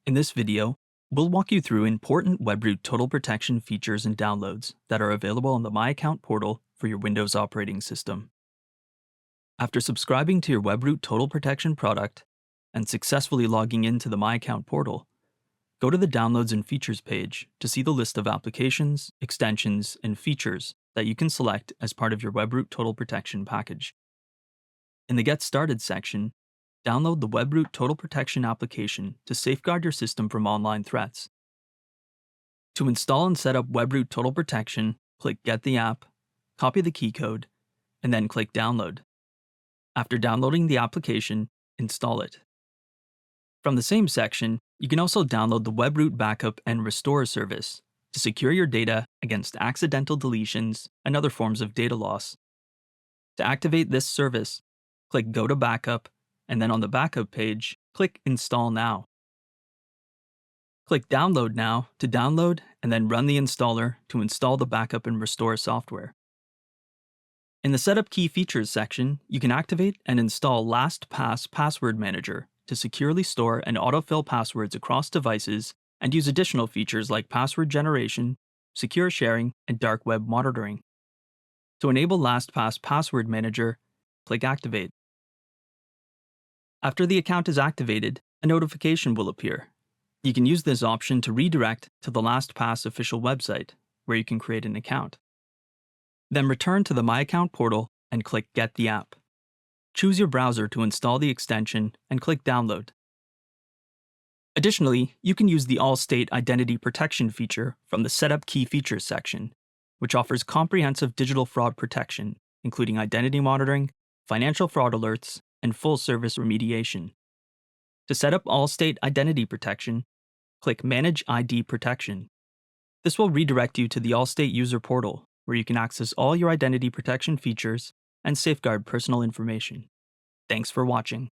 In this video, we'll walk you through important Webroot Total Protection features and downloads that are available on the MyAccount portal for your Windows operating system. After subscribing to your Webroot Total Protection product and successfully logging into the MyAccount portal, go to the Downloads and Features page to see the list of applications, extensions, and features that you can select as part of your Webroot Total Protection package. In the Get Started section, download the Webroot Total Protection application to safeguard your system from online threats. To install and set up Webroot Total Protection, click Get the app, copy the key code, and then click Download. After downloading the application, install it. From the same section, you can also download the Webroot Backup and Restore service to secure your data against accidental deletions and other forms of data loss. To activate this service, click Go to Backup, and then on the Backup page, click Install Now. Click Download Now to download and then run the installer to install the Backup and Restore software. In the Setup Key Features section, you can activate and install LastPass Password Manager to securely store and autofill passwords across devices and use additional features like password generation, secure sharing, and dark web monitoring. To enable LastPass Password Manager, click Activate. After the account is activated, a notification will appear. You can use this option to redirect to the LastPass official website, where you can create an account. Then return to the MyAccount portal and click Get the app. Choose your browser to install the extension and click Download. Additionally, you can use the Allstate Identity Protection feature from the Setup Key Features section, which offers comprehensive digital fraud protection, including identity monitoring, financial fraud alerts, and full-service remediation. To set up Allstate Identity Protection, click Manage ID Protection. This will redirect you to the Allstate user portal, where you can access all your identity protection features and safeguard personal information. Thanks for watching.